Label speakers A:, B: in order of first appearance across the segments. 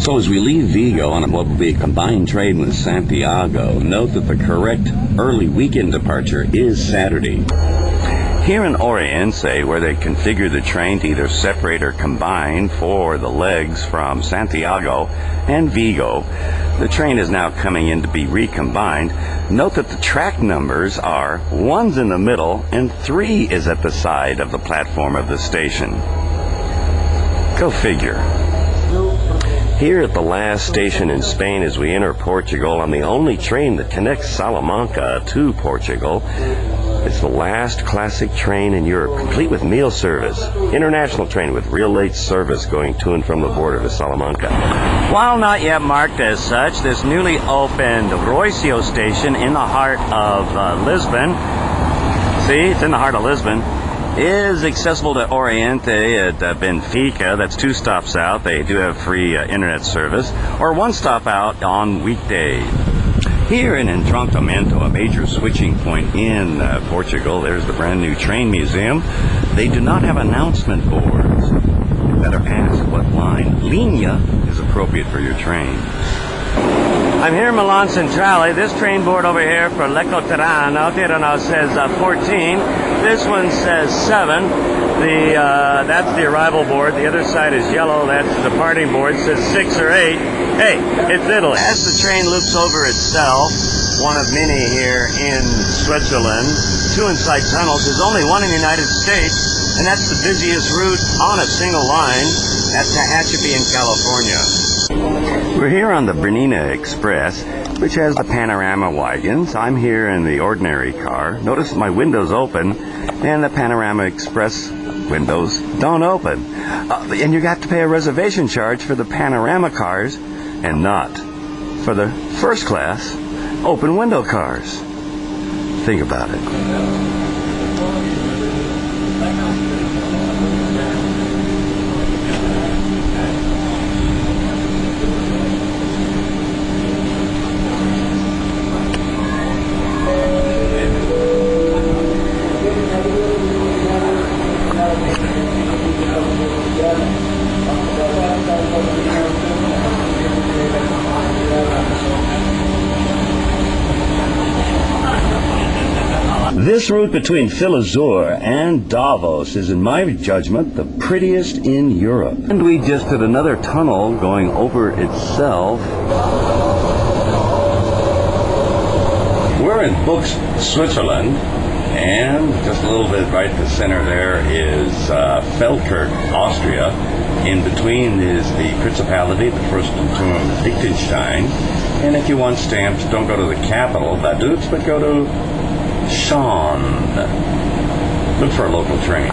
A: So as we leave Vigo on what will be a combined train with Santiago, note that the correct early weekend departure is Saturday. Here in Oriente, where they configure the train to either separate or combine for the legs from Santiago and Vigo, the train is now coming in to be recombined. Note that the track numbers are 1's in the middle and 3 is at the side of the platform of the station. Go figure. Here at the last station in Spain as we enter Portugal on the only train that connects Salamanca to Portugal. It's the last classic train in Europe, complete with meal service. International train with real late service going to and from the border to Salamanca. While not yet marked as such, this newly opened Rocio station in the heart of Lisbon, see, it's in the heart of Lisbon, is accessible to Oriente at Benfica. That's 2 stops out. They do have free internet service, or 1 stop out on weekdays. Here in Entroncamento, a major switching point in Portugal, there's the brand new train museum. They do not have announcement boards. You better ask what line linea is appropriate for your train. I'm here in Milan Centrale. This train board over here for Lecco Tirano says 14. This one says 7. That's the arrival board. The other side is yellow. That's the departing board. It says 6 or 8. Hey, it's Italy. As the train loops over itself, one of many here in Switzerland, 2 inside tunnels. There's only 1 in the United States, and that's the busiest route on a single line at Tehachapi in California. We're here on the Bernina Express, which has the panorama wagons. I'm here in the ordinary car. Notice my window's open, and the Panorama Express windows don't open. And you got to pay a reservation charge for the panorama cars and not for the first class open window cars. Think about it. This route between Filazur and Davos is, in my judgment, the prettiest in Europe. And we just did another tunnel going over itself. We're in Buchs, Switzerland, and just a little bit right in the center there is Feldkirch, Austria. In between is the Principality, the Fürstentum of Liechtenstein. And if you want stamps, don't go to the capital, Vaduz, but go to Sean. Look for a local train.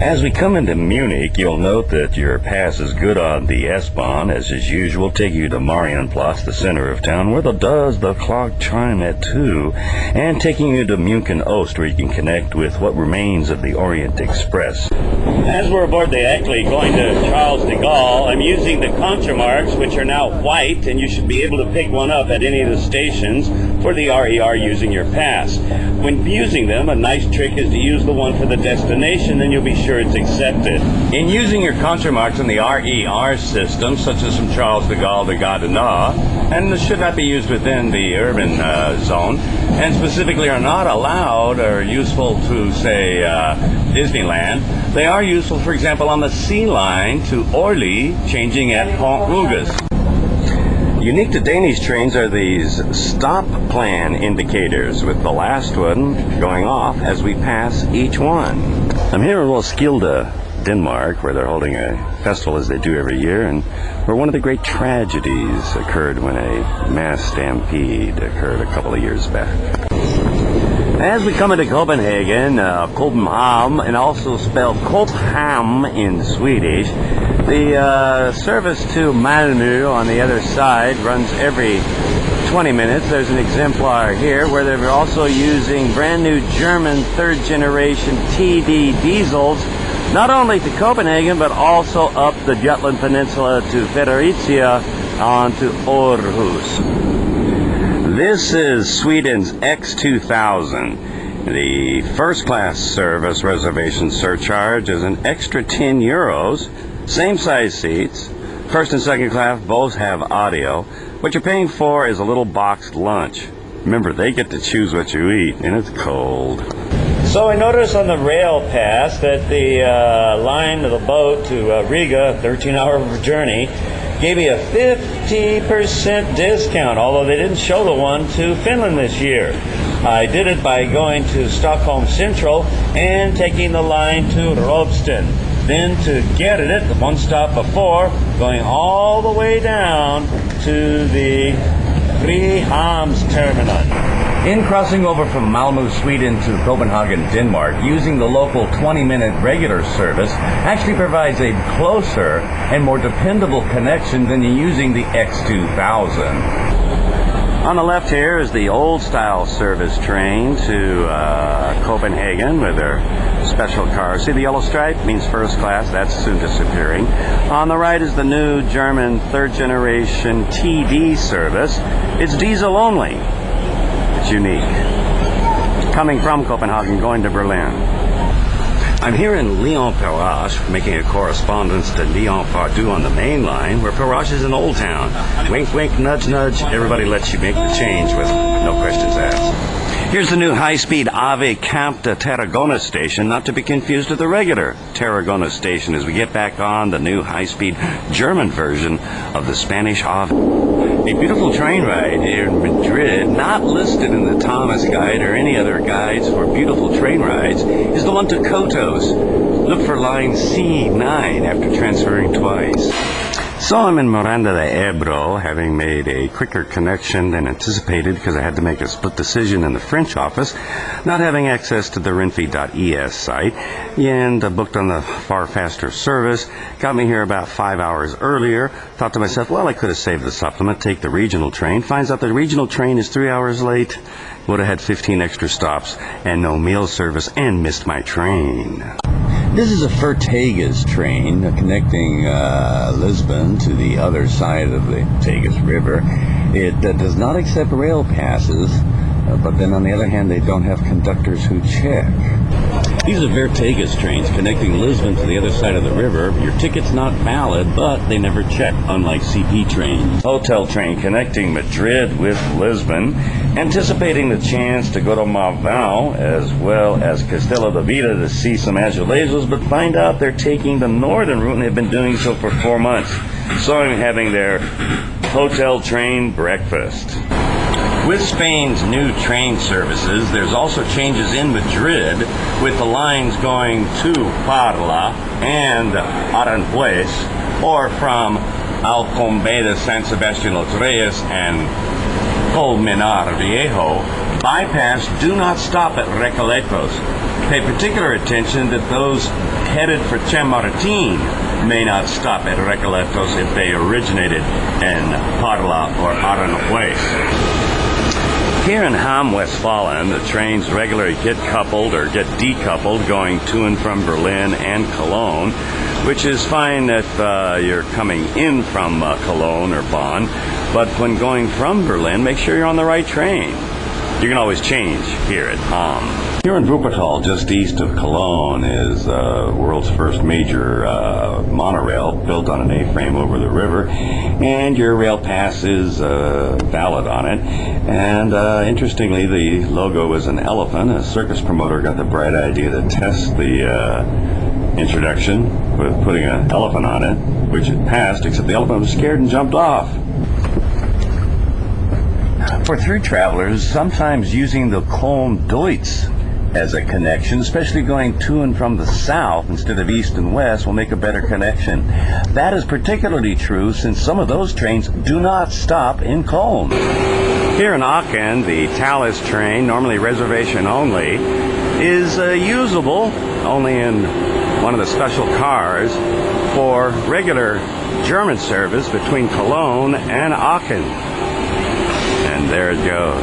A: As we come into Munich, you'll note that your pass is good on the S-Bahn, as is usual, take you to Marienplatz, the center of town, where the clock chime at 2, and taking you to München Ost, where you can connect with what remains of the Orient Express. As we're aboard the Eckley going to Charles de Gaulle, I'm using the contra marks, which are now white, and you should be able to pick one up at any of the stations for the RER using your pass. When using them, a nice trick is to use the one for the destination, then you'll be sure it's accepted. In using your contra marks in the RER system, such as from Charles de Gaulle to Gatineau, and this should not be used within the urban zone, and specifically are not allowed or useful to, say, Disneyland, they are useful, for example, on the Sea Line to Orly, changing at Pont Rouges. Unique to Danish trains are these stop plan indicators, with the last one going off as we pass each one. I'm here in Roskilde, Denmark, where they're holding a festival as they do every year, and where one of the great tragedies occurred when a mass stampede occurred a couple of years back. As we come into Copenhagen, Copenhagen, and also spelled Copham in Swedish, the service to Malmö on the other side runs every 20 minutes. There's an exemplar here where they're also using brand new German 3rd generation TD diesels, not only to Copenhagen but also up the Jutland Peninsula to Fredericia on to Aarhus. This is Sweden's X2000. The first class service reservation surcharge is an extra 10 euros. Same size seats, First and second class both have audio. What you're paying for is a little boxed lunch. Remember, they get to choose what you eat, and it's cold. So I noticed on the rail pass that the line of the boat to Riga, 13-hour journey, gave me a 50% discount, although they didn't show the one to Finland this year. I did it by going to Stockholm Central and taking the line to Rådsten. Then to get it, one stop before, going all the way down to the Frihamns terminal. In crossing over from Malmö, Sweden to Copenhagen, Denmark, using the local 20-minute regular service actually provides a closer and more dependable connection than using the X2000. On the left here is the old-style service train to Copenhagen with their special car. See the yellow stripe? Means first class. That's soon disappearing. On the right is the new German third-generation TD service. It's diesel only. It's unique. Coming from Copenhagen, going to Berlin. I'm here in Lyon-Perrache, making a correspondence to Lyon-Pardieu on the main line, where Perrache is an old town. Wink, wink, nudge, nudge. Everybody lets you make the change with no questions asked. Here's the new high-speed Ave Camp de Tarragona station, not to be confused with the regular Tarragona station, as we get back on the new high-speed German version of the Spanish Ave. A beautiful train ride here in Madrid, not listed in the Thomas Guide or any other guides for beautiful train rides, is the one to Kotos. Look for line C9 after transferring twice. So I'm in Miranda de Ebro, having made a quicker connection than anticipated because I had to make a split decision in the French office, not having access to the Renfe.es site, and booked on the far faster service. Got me here about 5 hours earlier. Thought to myself, well, I could have saved the supplement, take the regional train. Finds out the regional train is 3 hours late. Would have had 15 extra stops and no meal service and missed my train. This is a Fertagas train connecting Lisbon to the other side of the Tagus River. It does not accept rail passes, but then on the other hand, they don't have conductors who check. These are Vertagas trains connecting Lisbon to the other side of the river. Your ticket's not valid, but they never check, unlike CP trains. Hotel train connecting Madrid with Lisbon, anticipating the chance to go to Malvão as well as Castelo da Vida to see some azulejos, but find out they're taking the northern route and have been doing so for 4 months. So I'm having their hotel train breakfast. With Spain's new train services, there's also changes in Madrid with the lines going to Parla and Aranjuez, or from Alcombe de San Sebastián Los Reyes and Colmenar Viejo. Bypass, do not stop at Recoletos. Pay particular attention that those headed for Chamartín may not stop at Recoletos if they originated in Parla or Aranjuez. Here in Hamm, Westfalen, the trains regularly get coupled or get decoupled going to and from Berlin and Cologne, which is fine if you're coming in from Cologne or Bonn, but when going from Berlin, make sure you're on the right train. You can always change here at Hamm. Here in Wuppertal, just east of Cologne, is the world's first major monorail built on an A-frame over the river, and your rail pass is valid on it. And interestingly, the logo is an elephant. A circus promoter got the bright idea to test the introduction with putting an elephant on it, which it passed, except the elephant was scared and jumped off. For through travelers, sometimes using the Köln-Deutz as a connection, especially going to and from the south instead of east and west, will make a better connection. That is particularly true since some of those trains do not stop in Köln. Here in Aachen, the Thalys train, normally reservation only, is usable only in one of the special cars for regular German service between Cologne and Aachen. And there it goes.